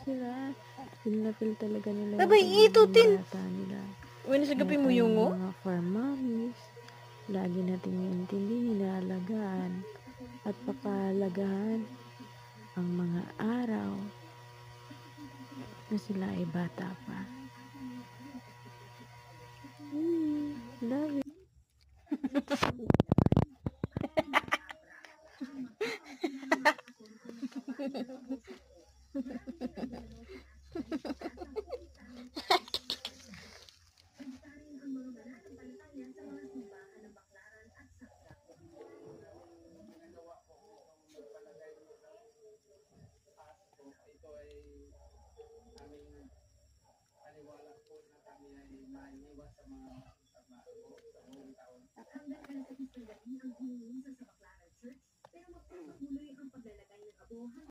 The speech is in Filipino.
sila. Feel na feel talaga nila Abay, ito din. bata nila. Uy, nasa gabi mo yung mo? Mga farm mommies, lagi nating iintindihin, inaalagaan at papahalagahan ang mga araw na sila ay bata pa. Love it.